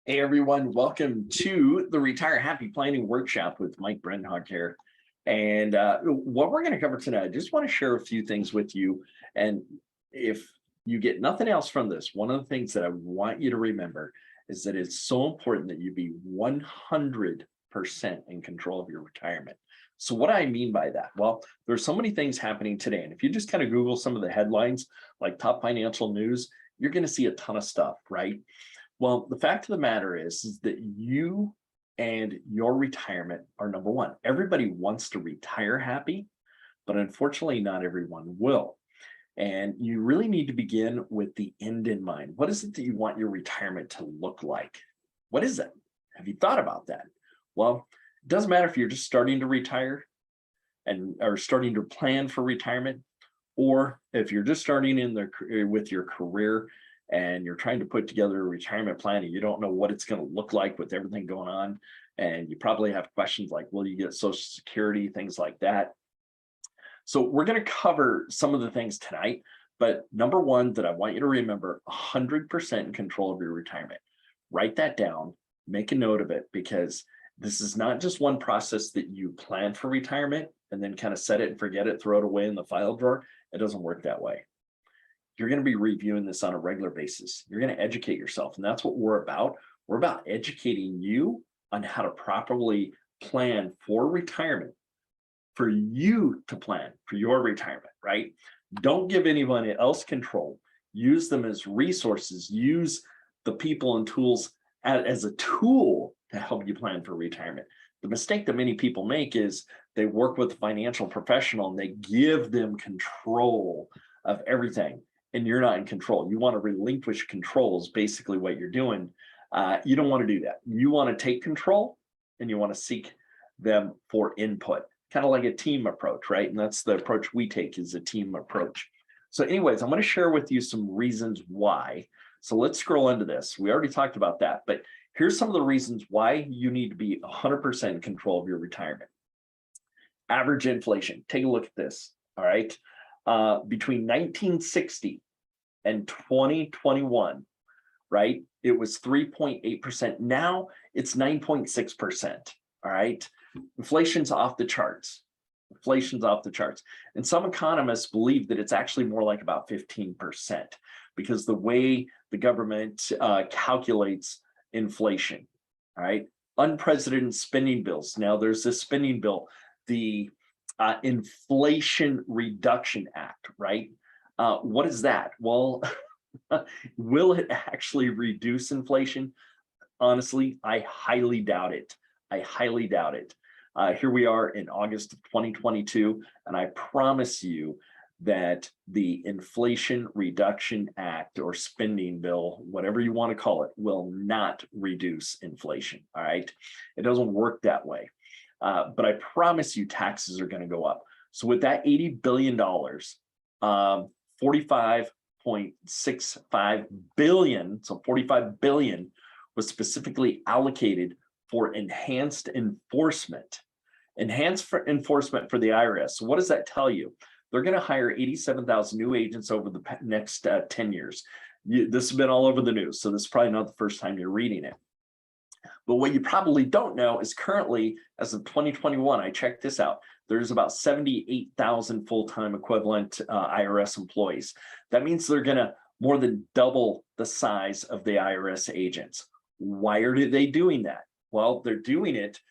Hey everyone, welcome to the Retire Happy Planning Workshop with Mike Brenhog here. And what we're going to cover tonight, I just want to share a few things with you. And if you get nothing else from this, one of the things that I want you to remember is that it's so important that you be 100% in control of your retirement. So what do I mean by that? Well, there's so many things happening today. And if you just kind of Google some of the headlines, like top financial news, you're going to see a ton of stuff, right? Well, the fact of the matter is that you and your retirement are number one. Everybody wants to retire happy, but unfortunately, not everyone will. And you really need to begin with the end in mind. What is it that you want your retirement to look like? What is it? Have you thought about that? Well, it doesn't matter if you're just starting to retire and are starting to plan for retirement, or if you're just starting with your career and you're trying to put together a retirement plan and you don't know what it's going to look like with everything going on. And you probably have questions like, will you get Social Security, things like that. So we're going to cover some of the things tonight, but number one that I want you to remember, 100% in control of your retirement. Write that down, make a note of it, because this is not just one process that you plan for retirement and then kind of set it and forget it, throw it away in the file drawer. It doesn't work that way. You're going to be reviewing this on a regular basis. You're going to educate yourself. And that's what we're about. We're about educating you on how to properly plan for retirement, for you to plan for your retirement, right? Don't give anyone else control. Use them as resources. Use the people and tools as a tool to help you plan for retirement. The mistake that many people make is they work with a financial professional and they give them control of everything. And you're not in control. You want to relinquish control is basically what you're doing. You don't want to do that. You want to take control and you want to seek them for input, kind of like a team approach, right? And that's the approach we take, is a team approach. So anyways, I'm going to share with you some reasons why. So let's scroll into this. We already talked about that, but here's some of the reasons why you need to be 100% in control of your retirement. Average inflation. Take a look at this. All right. Between 1960 and 2021, right, it was 3.8%. Now it's 9.6%. All right. Inflation's off the charts. Inflation's off the charts. And some economists believe that it's actually more like about 15%, because the way the government calculates inflation. All right. Unprecedented spending bills. Now there's this spending bill, the Inflation Reduction Act, right? What is that? Well, will it actually reduce inflation? Honestly, I highly doubt it. I highly doubt it. Here we are in August of 2022, and I promise you that the Inflation Reduction Act or spending bill, whatever you want to call it, will not reduce inflation. All right. It doesn't work that way. But I promise you taxes are going to go up. So with that $80 billion, 45.65 billion, so 45 billion was specifically allocated for enhanced enforcement. Enhanced enforcement for the IRS. So what does that tell you? They're going to hire 87,000 new agents over the next 10 years. This has been all over the news, so this is probably not the first time you're reading it. But what you probably don't know is currently, as of 2021, I checked this out, there's about 78,000 full-time equivalent IRS employees. That means they're going to more than double the size of the IRS agents. Why are they doing that? Well, they're doing it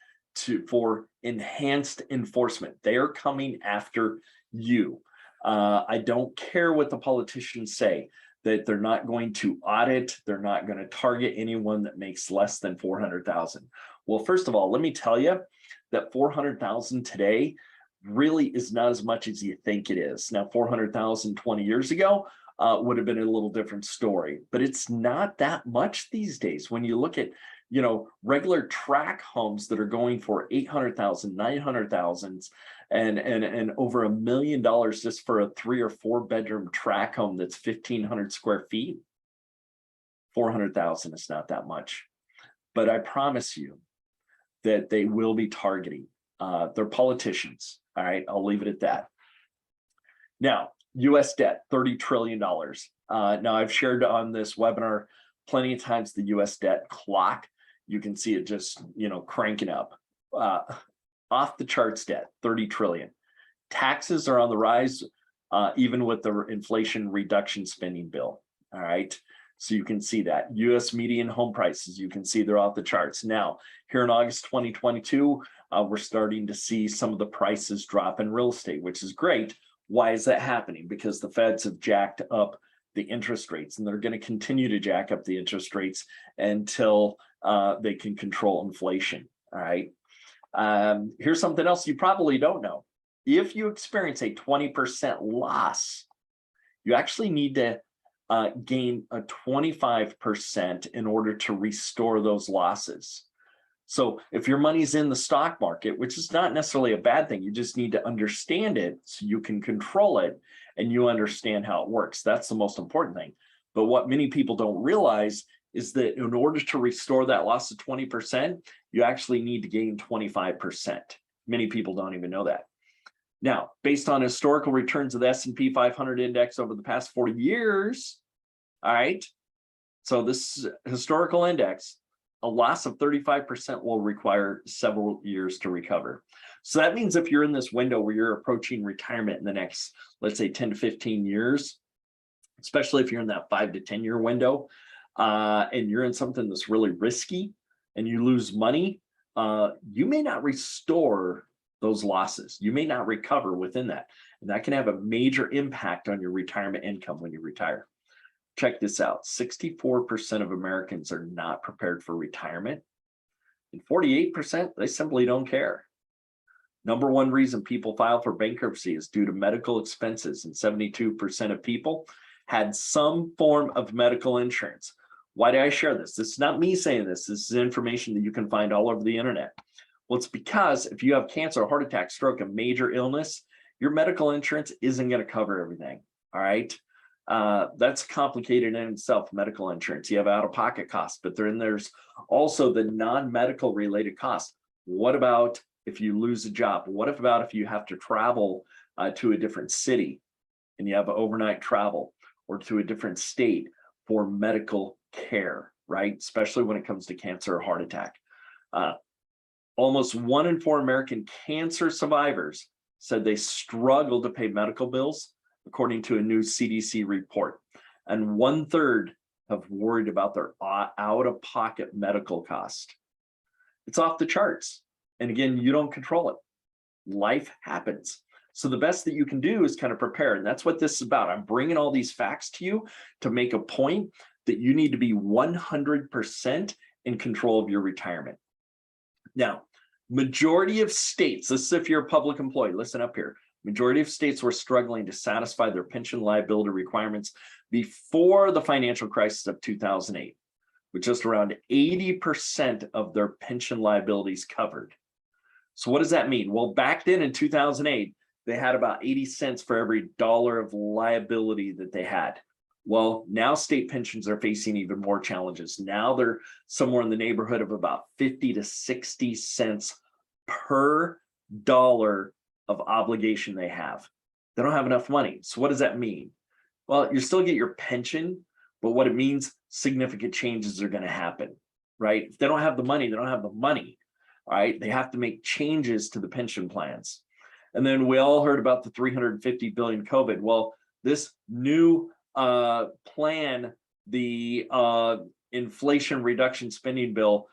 for enhanced enforcement. They are coming after you. I don't care what the politicians say, that they're not going to audit, they're not going to target anyone that makes less than 400,000. Well, first of all, let me tell you that 400,000 today really is not as much as you think it is. Now, 400,000 20 years ago would have been a little different story, but it's not that much these days. When you look at, regular tract homes that are going for 800,000, 900,000, and over $1 million just for a 3 or 4 bedroom tract home that's 1,500 square feet. 400,000 is not that much, but I promise you that they will be targeting. They're politicians. All right, I'll leave it at that. Now, U.S. debt, $30 trillion. Now, I've shared on this webinar plenty of times the US debt clock, you can see it just, cranking up. Off the charts debt, 30 trillion. Taxes are on the rise, even with the Inflation Reduction Spending Bill. All right. So you can see that. US median home prices, you can see they're off the charts. Now, here in August 2022, we're starting to see some of the prices drop in real estate, which is great. Why is that happening? Because the feds have jacked up the interest rates, and they're going to continue to jack up the interest rates until they can control inflation. All right. Here's something else you probably don't know. If you experience a 20% loss, you actually need to gain a 25% in order to restore those losses. So if your money's in the stock market, which is not necessarily a bad thing, you just need to understand it so you can control it and you understand how it works. That's the most important thing. But what many people don't realize is that in order to restore that loss of 20%, you actually need to gain 25%. Many people don't even know that. Now, based on historical returns of the S&P 500 index over the past 40 years, all right, so this historical index, a loss of 35% will require several years to recover. So that means if you're in this window where you're approaching retirement in the next, let's say 10 to 15 years, especially if you're in that 5 to 10 year window, and you're in something that's really risky and you lose money, you may not restore those losses. You may not recover within that. And that can have a major impact on your retirement income when you retire. Check this out. 64% of Americans are not prepared for retirement. And 48%, they simply don't care. Number one reason people file for bankruptcy is due to medical expenses, and 72% of people had some form of medical insurance. Why do I share this? This is not me saying this. This is information that you can find all over the internet. Well, it's because if you have cancer, heart attack, stroke, a major illness, your medical insurance isn't going to cover everything. All right. That's complicated in itself, medical insurance. You have out-of-pocket costs, but then there's also the non-medical related costs. What about if you lose a job? What about if you have to travel to a different city and you have overnight travel, or to a different state for medical care, right? Especially when it comes to cancer or heart attack. Almost 1 in 4 American cancer survivors said they struggle to pay medical bills, according to a new CDC report. And 1/3 have worried about their out-of-pocket medical cost. It's off the charts. And again, you don't control it. Life happens. So the best that you can do is kind of prepare. And that's what this is about. I'm bringing all these facts to you to make a point that you need to be 100% in control of your retirement. Now, majority of states, this is if you're a public employee, listen up here. Majority of states were struggling to satisfy their pension liability requirements before the financial crisis of 2008, with just around 80% of their pension liabilities covered. So what does that mean? Well, back then in 2008, they had about 80 cents for every dollar of liability that they had. Well, now state pensions are facing even more challenges. Now they're somewhere in the neighborhood of about 50 to 60 cents per dollar of obligation they have. They don't have enough money. So what does that mean? Well, you still get your pension, but what it means, significant changes are going to happen, right? If they don't have the money, they don't have the money, all right? They have to make changes to the pension plans. And then we all heard about the 350 billion COVID. Well, this new plan, the Inflation Reduction Spending Bill,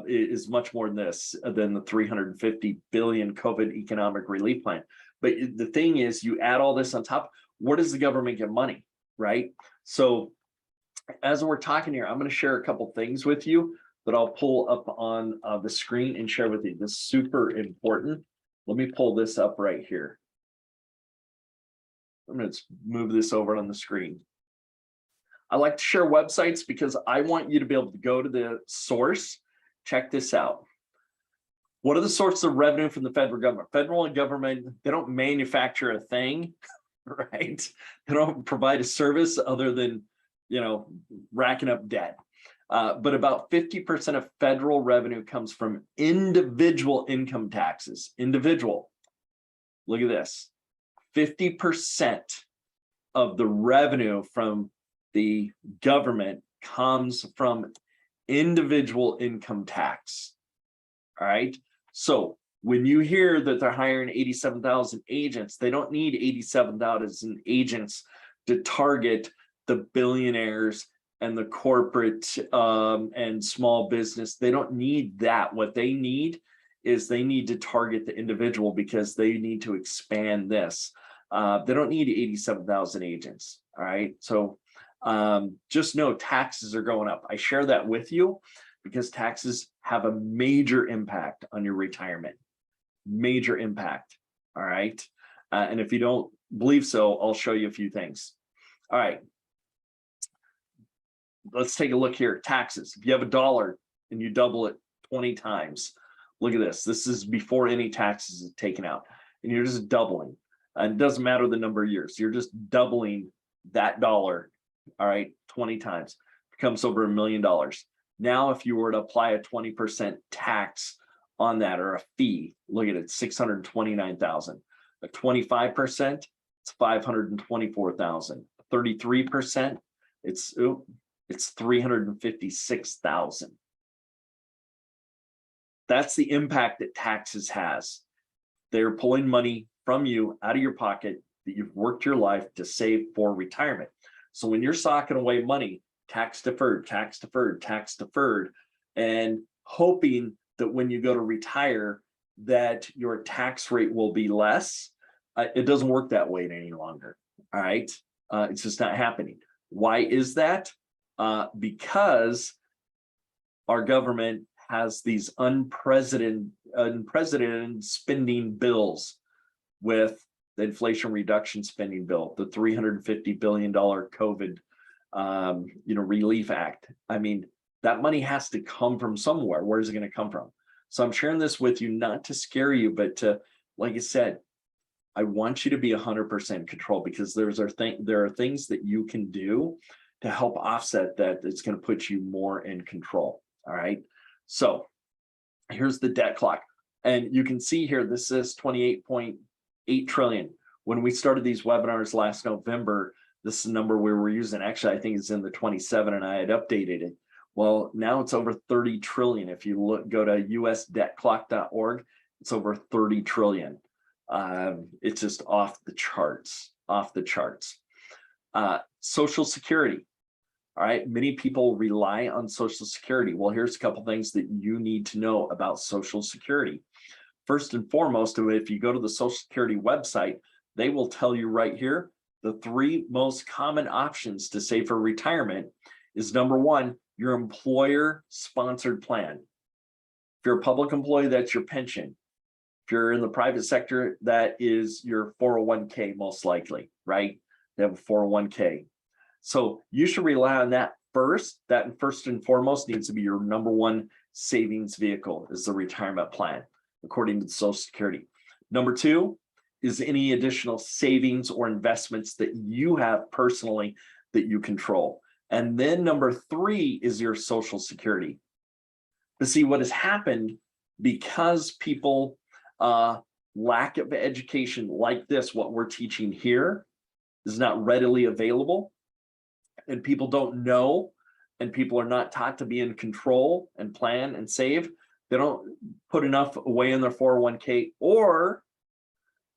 is much more than the 350 billion COVID economic relief plan. But the thing is, you add all this on top, where does the government get money, right? So as we're talking here, I'm going to share a couple things with you that I'll pull up on the screen and share with you. This is super important. Let me pull this up right here. I'm going to move this over on the screen. I like to share websites because I want you to be able to go to the source. Check this out. What are the sources of revenue from the federal government? Federal government, they don't manufacture a thing, right? They don't provide a service other than, racking up debt. But about 50% of federal revenue comes from individual income taxes. Individual. Look at this. 50% of the revenue from the government comes from individual income tax. All right. So when you hear that they're hiring 87,000 agents, they don't need 87,000 agents to target the billionaires and the corporate and small business. They don't need that. What they need is they need to target the individual because they need to expand this. They don't need 87,000 agents. All right. So just know taxes are going up. I share that with you because taxes have a major impact on your retirement. Major impact. All right. And if you don't believe so, I'll show you a few things. All right. Let's take a look here. Taxes. If you have $1 and you double it 20 times, look at this. This is before any taxes is taken out. And you're just doubling. And it doesn't matter the number of years. You're just doubling that dollar. All right. 20 times. It becomes over $1 million. Now, if you were to apply a 20% tax on that or a fee, look at it, 629,000. A 25%, it's 524,000. 33%, it's 356,000. That's the impact that taxes has. They're pulling money from you out of your pocket that you've worked your life to save for retirement. So when you're socking away money, tax deferred, tax deferred, tax deferred, and hoping that when you go to retire, that your tax rate will be less, it doesn't work that way any longer. All right. It's just not happening. Why is that? Because our government has these unprecedented spending bills with the Inflation Reduction Spending Bill, the $350 billion COVID Relief Act. I mean, that money has to come from somewhere. Where is it going to come from? So I'm sharing this with you not to scare you, but to, like I said, I want you to be 100% control because there are things that you can do to help offset that. It's going to put you more in control. All right. So here's the debt clock. And you can see here, this is 28.8 trillion. When we started these webinars last November, this is the number we were using. Actually, I think it's in the 27 and I had updated it. Well, now it's over 30 trillion. If you go to usdebtclock.org, it's over 30 trillion. It's just off the charts, Social Security. All right. Many people rely on Social Security. Well, here's a couple things that you need to know about Social Security. First and foremost, if you go to the Social Security website, they will tell you right here, the 3 most common options to save for retirement is number 1, your employer-sponsored plan. If you're a public employee, that's your pension. If you're in the private sector, that is your 401k most likely, right? They have a 401k. So you should rely on that first. That first and foremost needs to be your number 1 savings vehicle is the retirement plan, according to Social Security. Number 2 is any additional savings or investments that you have personally that you control. And then number 3 is your Social Security. But see, what has happened because people lack of education like this, what we're teaching here is not readily available, and people don't know, and people are not taught to be in control and plan and save. They don't put enough away in their 401k, or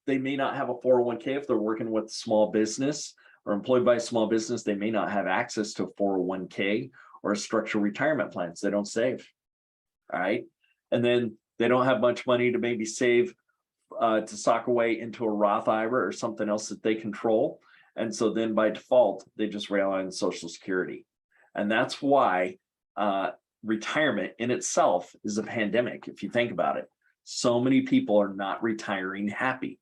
they may not have a 401k if they're working with small business or employed by a small business. They may not have access to a 401k or a structured retirement plan, so they don't save. All right. And then they don't have much money to maybe save to sock away into a Roth IRA or something else that they control. And so then by default, they just rely on Social Security. And that's why retirement in itself is a pandemic. If you think about it, so many people are not retiring happy.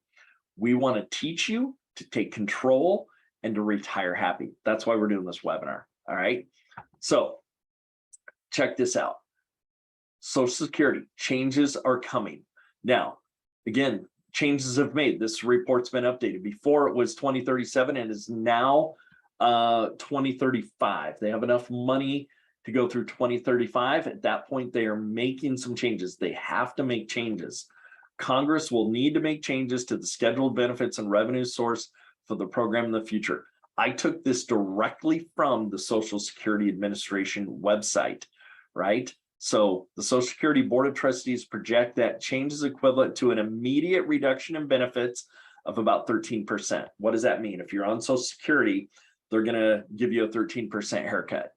We want to teach you to take control and to retire happy. That's why we're doing this webinar. All right. So check this out. Social Security changes are coming. Now, again, changes have made. This report's been updated. Before it was 2037 and is now 2035. They have enough money to go through 2035. At that point, they are making some changes. They have to make changes. Congress will need to make changes to the scheduled benefits and revenue source for the program in the future. I took this directly from the Social Security Administration website, right? So the Social Security Board of Trustees project that change is equivalent to an immediate reduction in benefits of about 13%. What does that mean? If you're on Social Security, they're going to give you a 13% haircut,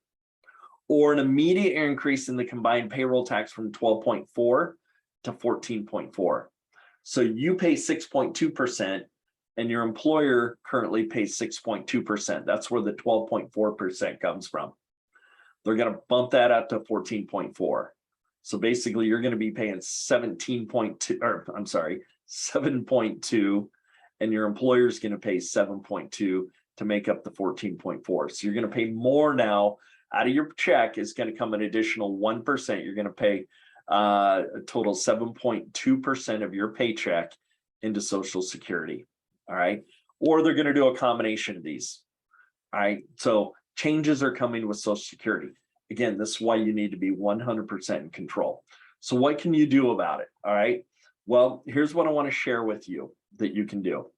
or an immediate increase in the combined payroll tax from 12.4 to 14.4. So you pay 6.2%, and your employer currently pays 6.2%. That's where the 12.4% comes from. They're going to bump that up to 14.4. So basically, you're going to be paying 7.2, and your employer is going to pay 7.2 to make up the 14.4. So you're going to pay more now out of your check. Is going to come an additional 1%. You're going to pay a total 7.2% of your paycheck into Social Security. All right. Or they're going to do a combination of these. All right. So changes are coming with Social Security. Again, this is why you need to be 100% in control. So what can you do about it? All right. Well, here's what I want to share with you that you can do.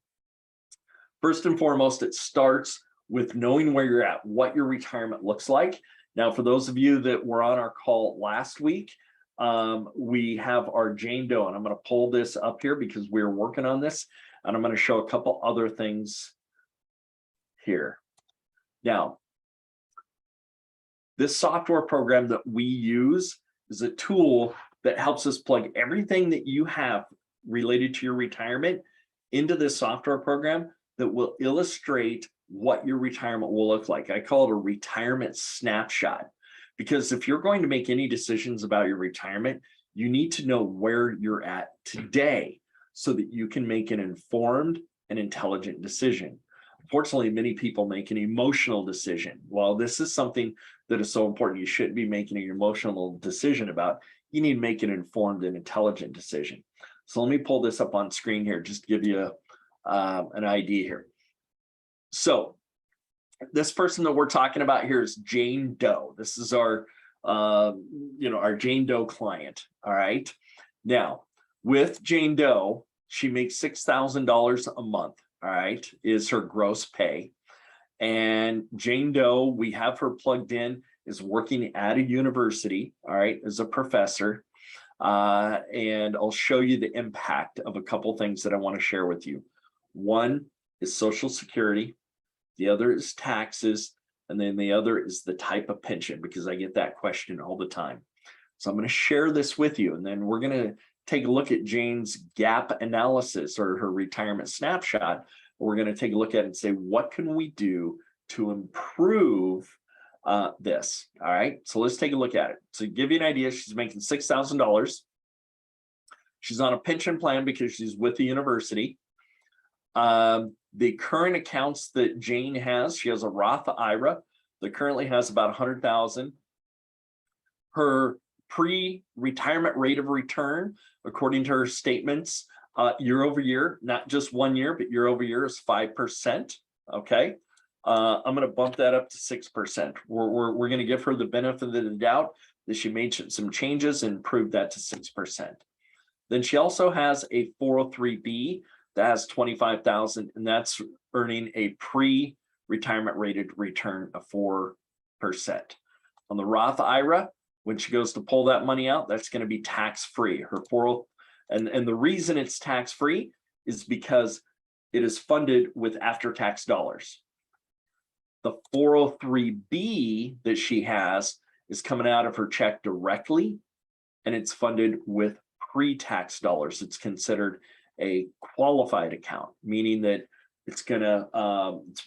First and foremost, it starts with knowing where you're at, what your retirement looks like. Now, for those of you that were on our call last week, we have our Jane Doe, and I'm going to pull this up here because we're working on this, and I'm going to show a couple other things here. Now, this software program that we use is a tool that helps us plug everything that you have related to your retirement into this software program that will illustrate what your retirement will look like. I call it a retirement snapshot, because if you're going to make any decisions about your retirement, you need to know where you're at today so that you can make an informed and intelligent decision. Unfortunately, many people make an emotional decision. Well, this is something that is so important. You shouldn't be making an emotional decision about. You need to make an informed and intelligent decision. So let me pull this up on screen here, just to give you an idea here. So this person that we're talking about here is Jane Doe. This is our, our Jane Doe client. All right. Now, with Jane Doe, she makes $6,000 a month. All right, is her gross pay. And Jane Doe, we have her plugged in, is working at a university, all right, as a professor. And I'll show you the impact of a couple things that I want to share with you. One is Social Security, the other is taxes, and then the other is the type of pension, because I get that question all the time. So I'm going to share this with you, and then we're going to take a look at Jane's gap analysis, or her retirement snapshot. We're going to take a look at it and say, what can we do to improve this? All right, so let's take a look at it. So to give you an idea, she's making $6,000. She's on a pension plan because she's with the university. The current accounts that Jane has, she has a Roth IRA that currently has about $100,000. Her pre-retirement rate of return, according to her statements, year over year, not just 1 year, but year over year, is 5%. Okay. I'm going to bump that up to 6%. We're going to give her the benefit of the doubt that she made some changes and improved that to 6%. Then she also has a 403B that has $25,000, and that's earning a pre-retirement rated return of 4%. On the Roth IRA, when she goes to pull that money out, that's going to be tax-free. Her 40, and the reason it's tax-free is because it is funded with after-tax dollars. The 403B that she has is coming out of her check directly, and it's funded with pre-tax dollars. It's considered a qualified account, meaning that it's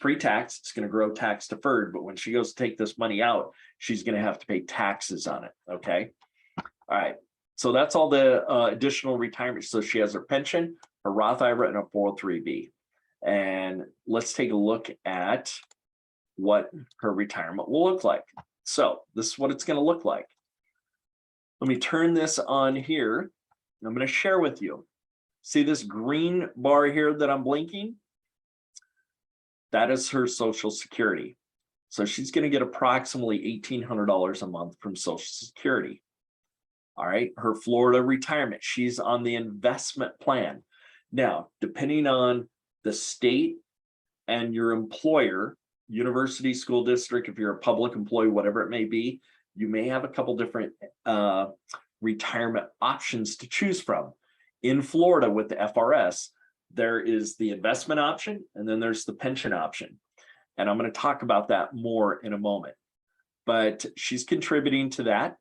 pre-tax, it's gonna grow tax deferred, but when she goes to take this money out, she's gonna have to pay taxes on it. Okay. All right. So that's all the additional retirement. So she has her pension, her Roth IRA, and a 403B. And let's take a look at what her retirement will look like. So this is what it's going to look like. Let me turn this on here. I'm going to share with you. See this green bar here that I'm blinking? That is her Social Security. So she's going to get approximately $1,800 a month from Social Security. All right, her Florida retirement, she's on the investment plan. Now, depending on the state and your employer, university, school district, if you're a public employee, whatever it may be, you may have a couple different retirement options to choose from. In Florida with the FRS, there is the investment option and then there's the pension option. And I'm going to talk about that more in a moment. But she's contributing to that.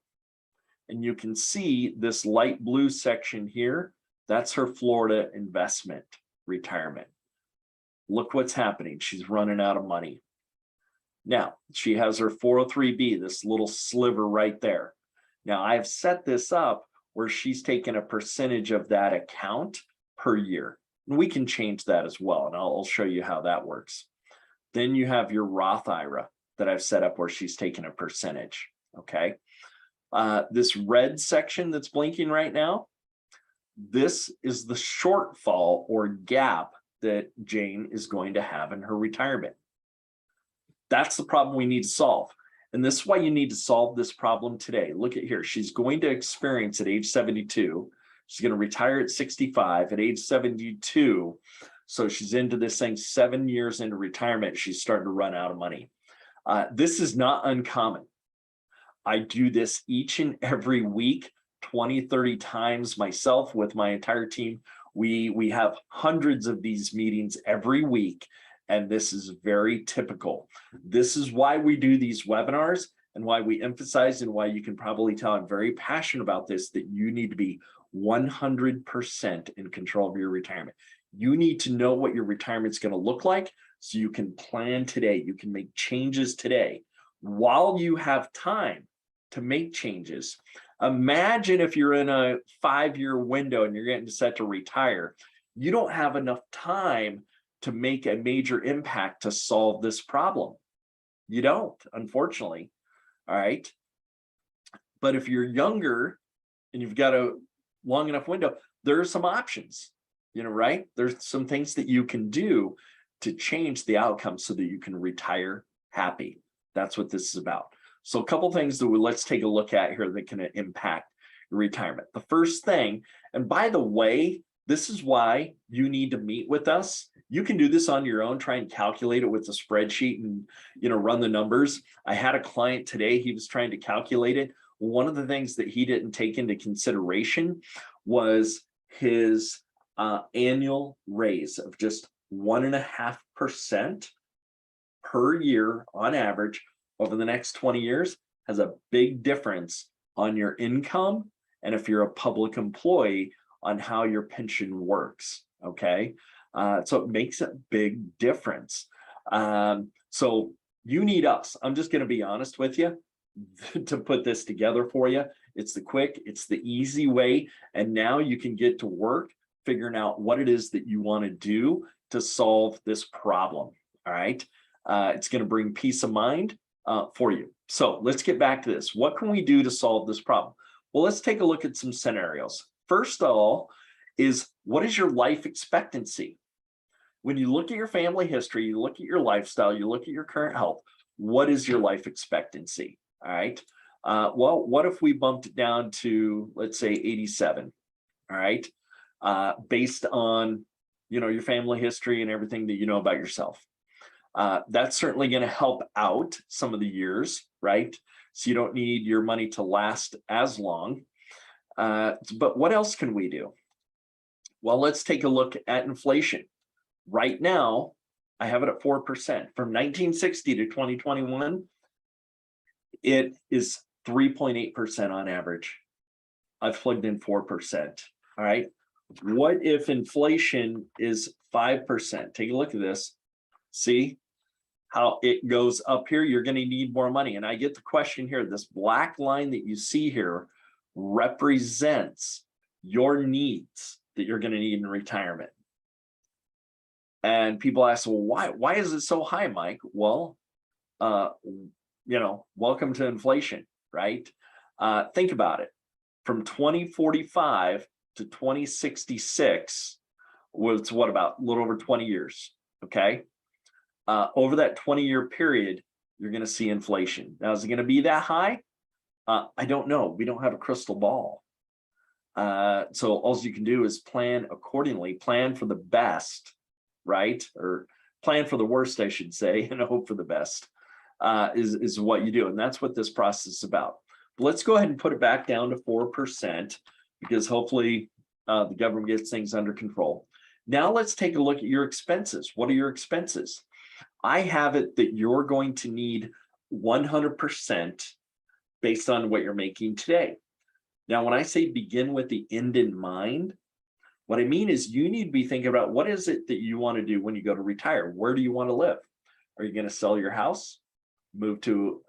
And you can see this light blue section here, that's her Florida investment retirement. Look what's happening. She's running out of money. Now, she has her 403B, this little sliver right there. Now, I've set this up where she's taken a percentage of that account per year. And we can change that as well, and I'll show you how that works. Then you have your Roth IRA that I've set up where she's taken a percentage, okay? This red section that's blinking right now, this is the shortfall or gap that Jane is going to have in her retirement. That's the problem we need to solve. And this is why you need to solve this problem today. Look at here. She's going to experience at age 72. She's going to retire at 65. At age 72, so she's into this thing 7 years into retirement. She's starting to run out of money. This is not uncommon. I do this each and every week, 20, 30 times myself with my entire team. We have hundreds of these meetings every week, and this is very typical. This is why we do these webinars and why we emphasize, and why you can probably tell I'm very passionate about this, that you need to be 100% in control of your retirement. You need to know what your retirement's going to look like so you can plan today. You can make changes today while you have time to make changes. Imagine if you're in a 5-year window and you're getting set to retire, you don't have enough time to make a major impact to solve this problem. You don't, unfortunately. All right. But if you're younger and you've got a long enough window, there are some options, right? There's some things that you can do to change the outcome so that you can retire happy. That's what this is about. So a couple things that let's take a look at here that can impact your retirement. The first thing, and by the way, this is why you need to meet with us. You can do this on your own, try and calculate it with a spreadsheet and run the numbers. I had a client today, he was trying to calculate it. One of the things that he didn't take into consideration was his annual raise of just 1.5% per year on average over the next 20 years has a big difference on your income, and if you're a public employee, on how your pension works, okay? So it makes a big difference. So you need us. I'm just gonna be honest with you to put this together for you. It's the quick, it's the easy way, and now you can get to work figuring out what it is that you wanna do to solve this problem, all right? It's gonna bring peace of mind for you. So let's get back to this. What can we do to solve this problem? Well, let's take a look at some scenarios. First of all, is what is your life expectancy? When you look at your family history, you look at your lifestyle, you look at your current health, what is your life expectancy? All right. Well, what if we bumped it down to, let's say, 87? All right. Based on, your family history and everything that you know about yourself. That's certainly going to help out some of the years, right? So you don't need your money to last as long. But what else can we do? Well, let's take a look at inflation. Right now, I have it at 4%. From 1960 to 2021, it is 3.8% on average. I've plugged in 4%. All right. What if inflation is 5%? Take a look at this. See how it goes up here? You're going to need more money. And I get the question here, this black line that you see here represents your needs that you're going to need in retirement. And people ask, well, why is it so high, Mike? Well, welcome to inflation, right? Think about it. From 2045 to 2066 was what, about a little over 20 years, okay? Over that 20-year period, you're going to see inflation. Now, is it going to be that high? I don't know. We don't have a crystal ball. So all you can do is plan accordingly, plan for the best, right? Or plan for the worst, I should say, and hope for the best, is what you do. And that's what this process is about. But let's go ahead and put it back down to 4%, because hopefully the government gets things under control. Now let's take a look at your expenses. What are your expenses? I have it that you're going to need 100% based on what you're making today. Now, when I say begin with the end in mind, what I mean is you need to be thinking about what is it that you want to do when you go to retire? Where do you want to live? Are you going to sell your house, move to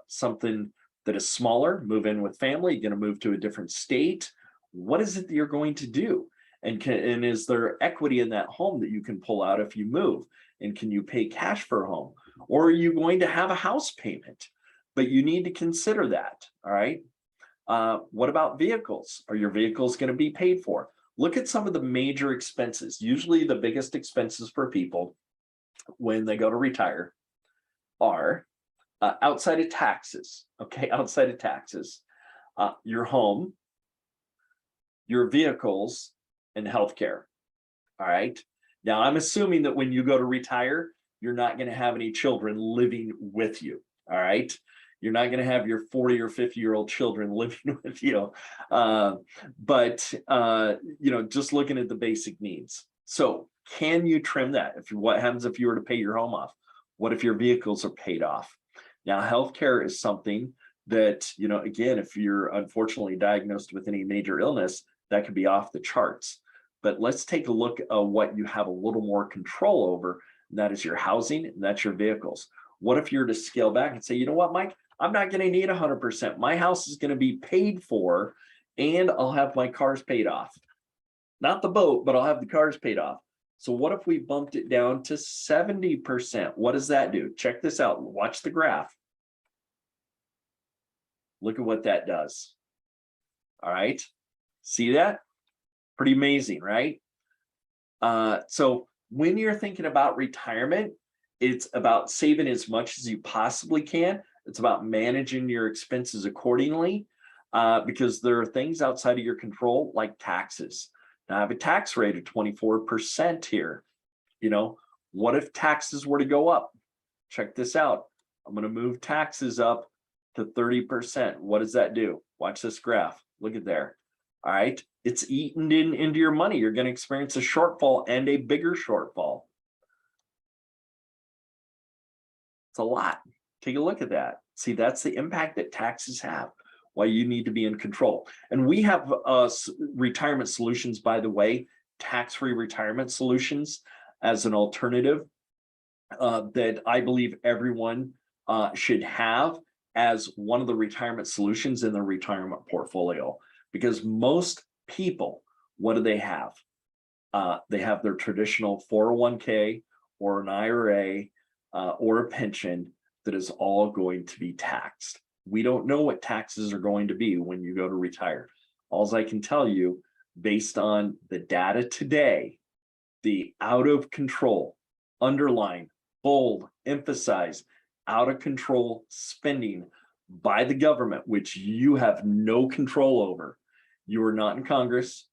something that is smaller, move in with family? You're going to move to a different state? What is it that you're going to do? And is there equity in that home that you can pull out if you move? And can you pay cash for a home? Or are you going to have a house payment? But you need to consider that, all right? What about vehicles? Are your vehicles going to be paid for? Look at some of the major expenses. Usually the biggest expenses for people when they go to retire are outside of taxes, okay? Outside of taxes, your home, your vehicles, and healthcare, all right? Now, I'm assuming that when you go to retire, you're not going to have any children living with you, all right? You're not going to have your 40 or 50-year-old children living with you. But just looking at the basic needs. So can you trim that? What happens if you were to pay your home off? What if your vehicles are paid off? Now, healthcare is something that, again, if you're unfortunately diagnosed with any major illness, that could be off the charts. But let's take a look at what you have a little more control over, and that is your housing, and that's your vehicles. What if you're to scale back and say, you know what, Mike, I'm not going to need 100%. My house is going to be paid for, and I'll have my cars paid off. Not the boat, but I'll have the cars paid off. So what if we bumped it down to 70%? What does that do? Check this out. Watch the graph. Look at what that does. All right. See that? Pretty amazing, right? So when you're thinking about retirement, it's about saving as much as you possibly can. It's about managing your expenses accordingly, because there are things outside of your control, like taxes. Now, I have a tax rate of 24% here. What if taxes were to go up? Check this out. I'm going to move taxes up to 30%. What does that do? Watch this graph. Look at there. All right. It's eaten into your money. You're going to experience a shortfall, and a bigger shortfall. It's a lot. Take a look at that. See, that's the impact that taxes have, why you need to be in control. And we have retirement solutions, by the way, tax-free retirement solutions as an alternative that I believe everyone should have as one of the retirement solutions in their retirement portfolio. Because most people, what do they have? They have their traditional 401k or an IRA or a pension that is all going to be taxed. We don't know what taxes are going to be when you go to retire. All I can tell you, based on the data today, the out of control, underline, bold, emphasize, out of control spending by the government, which you have no control over. You are not in Congress,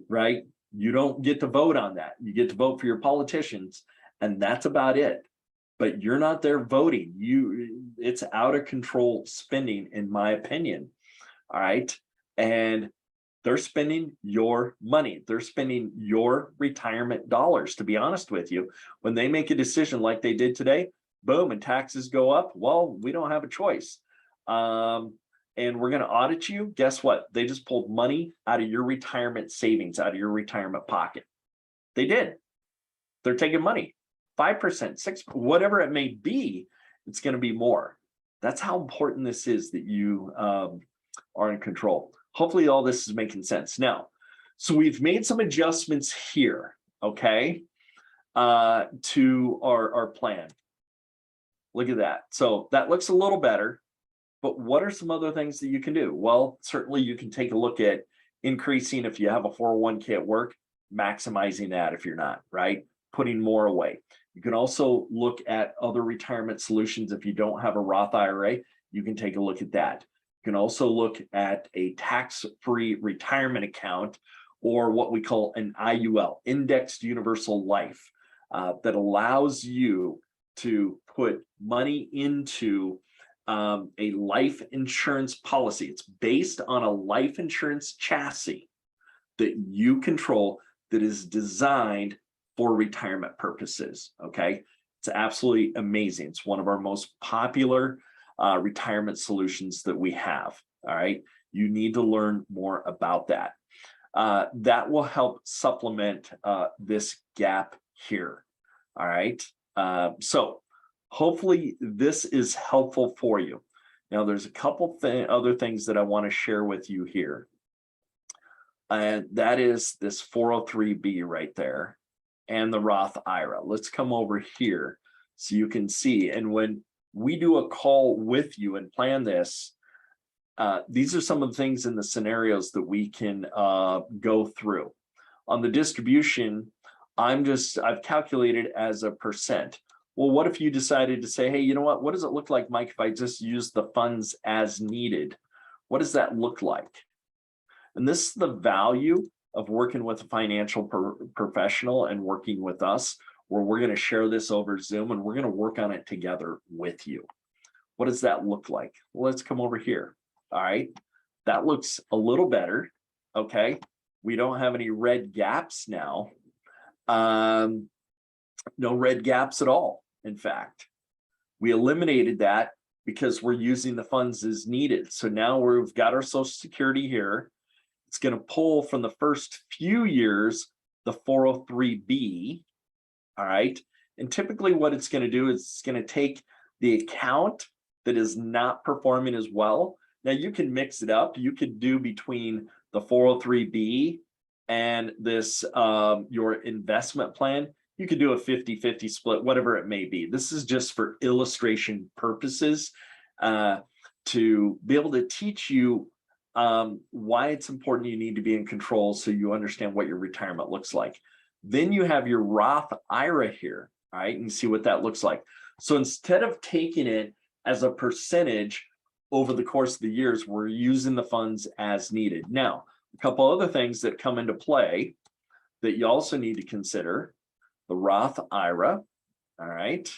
right? You don't get to vote on that. You get to vote for your politicians, and that's about it. But you're not there voting. It's out of control spending, in my opinion. All right. And they're spending your money. They're spending your retirement dollars, to be honest with you. When they make a decision like they did today, boom, and taxes go up. Well, we don't have a choice. And we're going to audit you. Guess what? They just pulled money out of your retirement savings, out of your retirement pocket. They did. They're taking money. 5%, 6%, whatever it may be, it's going to be more. That's how important this is, that you are in control. Hopefully all this is making sense. Now, so we've made some adjustments here, okay, to our plan. Look at that. So that looks a little better, but what are some other things that you can do? Well, certainly you can take a look at increasing, if you have a 401k at work, maximizing that if you're not, right? Putting more away. You can also look at other retirement solutions. If you don't have a Roth IRA, you can take a look at that. You can also look at a tax-free retirement account, or what we call an IUL, Indexed Universal Life. that allows you to put money into a life insurance policy. It's based on a life insurance chassis that you control that is designed for retirement purposes. Okay. It's absolutely amazing. It's one of our most popular retirement solutions that we have. All right. You need to learn more about that. That will help supplement this gap here. All right. So hopefully this is helpful for you. Now, there's a couple other things that I want to share with you here. And that is this 403B right there and the Roth IRA. Let's come over here so you can see. And when we do a call with you and plan this, these are some of the things in the scenarios that we can go through. On the distribution, I've calculated as a percent. Well, what if you decided to say, hey, you know what does it look like, Mike, if I just use the funds as needed? What does that look like? And this is the value of working with a financial professional and working with us, where we're going to share this over Zoom and we're going to work on it together with you. What does that look like? Well, let's come over here. All right. That looks a little better. Okay. We don't have any red gaps now. No red gaps at all. In fact, we eliminated that because we're using the funds as needed. So now we've got our Social Security here. It's going to pull from the first few years the 403B. All right. And typically what it's going to do is it's going to take the account that is not performing as well. Now you can mix it up. You could do between the 403B and this, your investment plan. You could do a 50-50 split, whatever it may be. This is just for illustration purposes, to be able to teach you why it's important you need to be in control so you understand what your retirement looks like. Then you have your Roth IRA here, all right? And see what that looks like. So instead of taking it as a percentage over the course of the years, we're using the funds as needed. Now, a couple other things that come into play that you also need to consider: the Roth IRA, all right,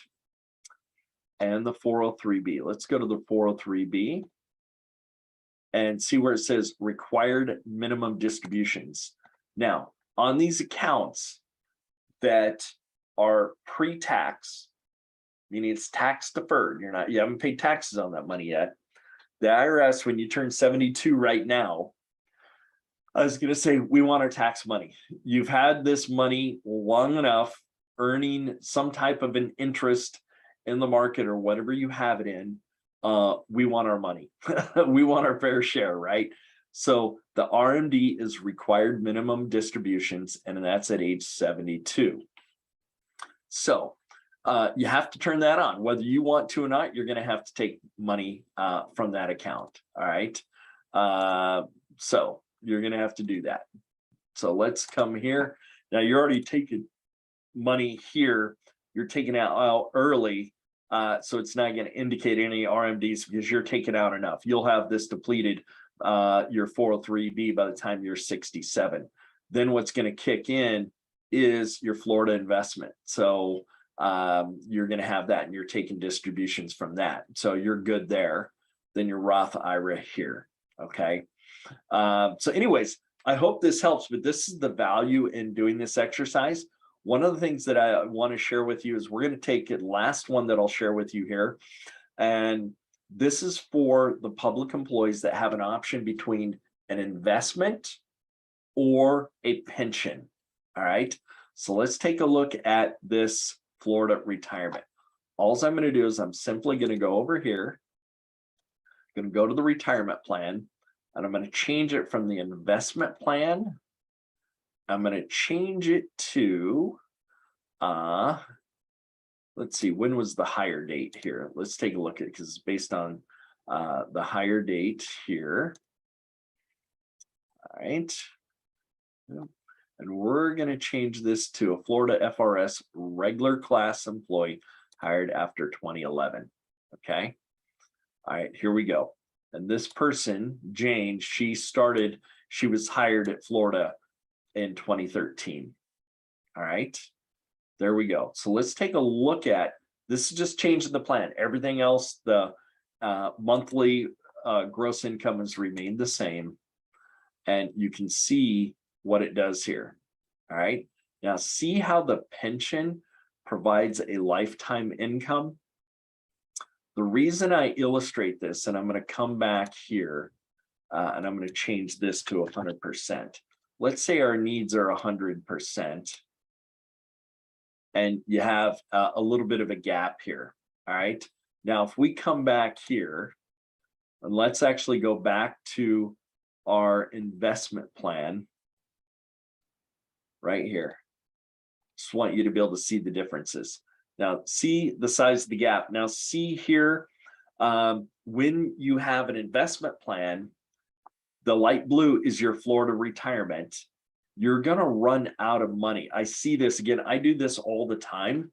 and the 403B. Let's go to the 403B and see where it says required minimum distributions. Now, on these accounts that are pre-tax, meaning it's tax deferred, you haven't paid taxes on that money yet. The IRS, when you turn 72 right now, I was going to say, we want our tax money. You've had this money long enough, earning some type of an interest in the market or whatever you have it in. We want our money. We want our fair share, right? So the RMD is required minimum distributions, and that's at age 72. So you have to turn that on. Whether you want to or not, you're going to have to take money from that account. All right. So you're going to have to do that. So let's come here. Now you're already taking money here. You're taking out early. So it's not going to indicate any RMDs because you're taking out enough. You'll have this depleted, your 403B, by the time you're 67. Then what's going to kick in is your Florida investment. So you're going to have that, and you're taking distributions from that. So you're good there. Then your Roth IRA here. Okay. So anyways, I hope this helps, but this is the value in doing this exercise. One of the things that I want to share with you is we're going to take the last one that I'll share with you here. And this is for the public employees that have an option between an investment or a pension. All right. So let's take a look at this Florida retirement. All I'm going to do is I'm simply going to go over here, going to go to the retirement plan, and I'm going to change it from the investment plan. I'm going to change it to, let's see, when was the higher date here? Let's take a look at it because it's based on the higher date here. All right. And we're going to change this to a Florida FRS regular class employee hired after 2011. Okay. All right, here we go. And this person, Jane, she was hired at Florida in 2013. All right. There we go. So let's take a look at, this is just changing the plan. Everything else, the monthly gross income has remained the same. And you can see what it does here. All right. Now see how the pension provides a lifetime income. The reason I illustrate this, and I'm going to come back here and I'm going to change this to 100%. Let's say our needs are 100%. And you have a little bit of a gap here. All right. Now, if we come back here, and let's actually go back to our investment plan right here. Just want you to be able to see the differences. Now, see the size of the gap. Now, see here, when you have an investment plan, the light blue is your Florida retirement. You're going to run out of money. I see this again. I do this all the time.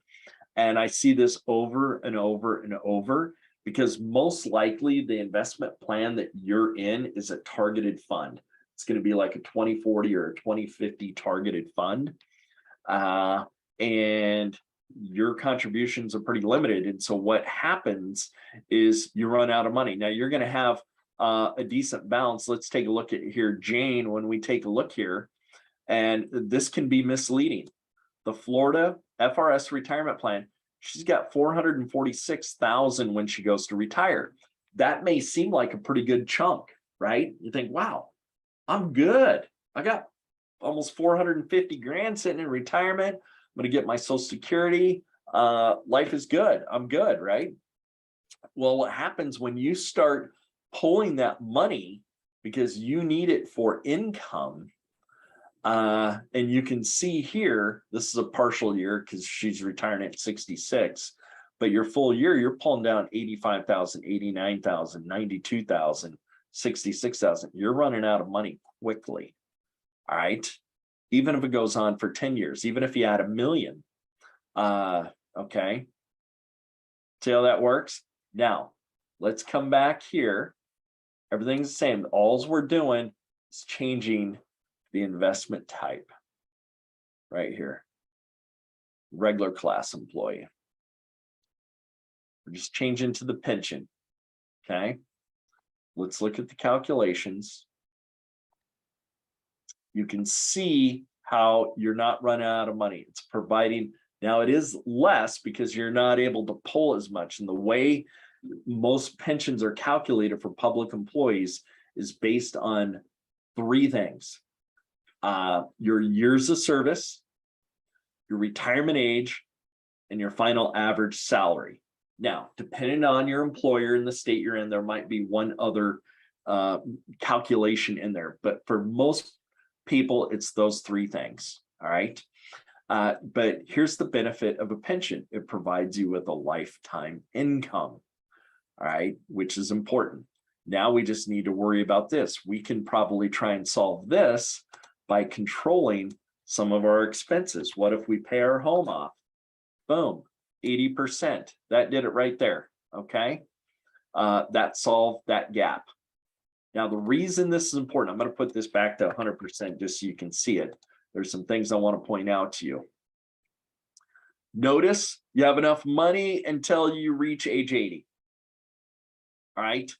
And I see this over and over and over, because most likely the investment plan that you're in is a targeted fund. It's going to be like a 2040 or a 2050 targeted fund. And your contributions are pretty limited. And so what happens is you run out of money. Now you're going to have a decent balance. Let's take a look at here, Jane, when we take a look here, and this can be misleading. The Florida FRS retirement plan, she's got $446,000 when she goes to retire. That may seem like a pretty good chunk, right? You think, wow, I'm good. I got almost 450 grand sitting in retirement. I'm going to get my Social Security. Life is good. I'm good, right? Well, what happens when you start pulling that money because you need it for income? And you can see here, this is a partial year because she's retiring at 66, but your full year, you're pulling down 85,000, 89,000, 92,000, 66,000. You're running out of money quickly. All right. Even if it goes on for 10 years, even if you add $1 million. Okay. See how that works? Now, let's come back here. Everything's the same. All we're doing is changing the investment type right here. Regular class employee. We're just changing to the pension. Okay. Let's look at the calculations. You can see how you're not running out of money. It's providing, now it is less because you're not able to pull as much. And the way most pensions are calculated for public employees is based on 3 things. Your years of service, your retirement age, and your final average salary. Now, depending on your employer and the state you're in, there might be one other calculation in there, but for most people, it's those 3 things. All right. But here's the benefit of a pension. It provides you with a lifetime income. All right, which is important. Now we just need to worry about this. We can probably try and solve this by controlling some of our expenses. What if we pay our home off? Boom, 80%. That did it right there. Okay. That solved that gap. Now, the reason this is important, I'm going to put this back to 100% just so you can see it. There's some things I want to point out to you. Notice you have enough money until you reach age 80. All right.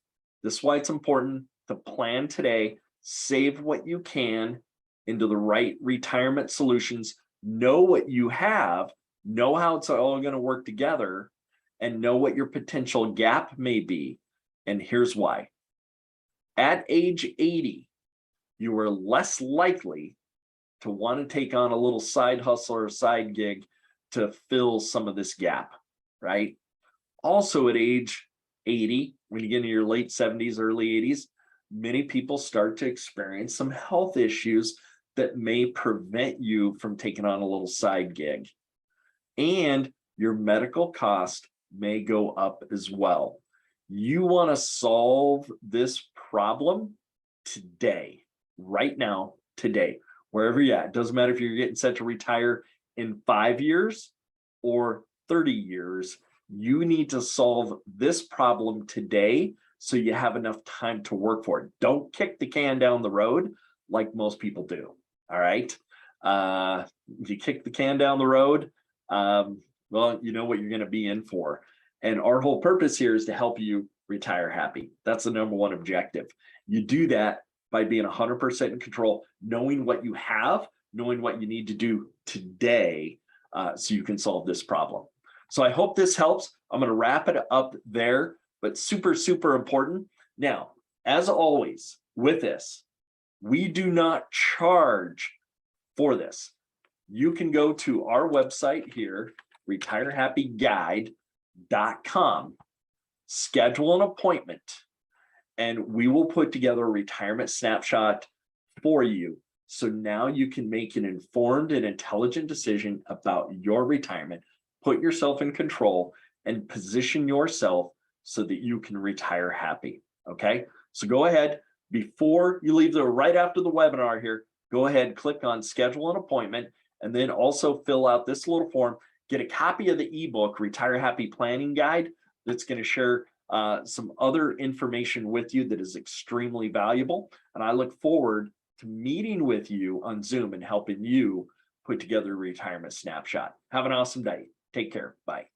This is why it's important to plan today, save what you can into the right retirement solutions, know what you have, know how it's all going to work together, and know what your potential gap may be. And here's why. At age 80, you are less likely to want to take on a little side hustle or side gig to fill some of this gap, right? Also at age 80, when you get into your late 70s, early 80s, many people start to experience some health issues that may prevent you from taking on a little side gig. And your medical cost may go up as well. You want to solve this problem today, right now, today, wherever you're at. It doesn't matter if you're getting set to retire in 5 years or 30 years. You need to solve this problem today so you have enough time to work for it. Don't kick the can down the road like most people do. All right. If you kick the can down the road, well, you know what you're going to be in for. And our whole purpose here is to help you retire happy. That's the number one objective. You do that by being 100% in control, knowing what you have, knowing what you need to do today so you can solve this problem. So I hope this helps. I'm going to wrap it up there, but super, super important. Now, as always, with this, we do not charge for this. You can go to our website here, retirehappyguide.com, schedule an appointment, and we will put together a retirement snapshot for you. So now you can make an informed and intelligent decision about your retirement, put yourself in control, and position yourself so that you can retire happy. Okay, so go ahead before you leave right after the webinar here, go ahead, click on schedule an appointment, and then also fill out this little form, get a copy of the ebook, Retire Happy Planning Guide, that's going to share some other information with you that is extremely valuable. And I look forward to meeting with you on Zoom and helping you put together a retirement snapshot. Have an awesome day. Take care. Bye.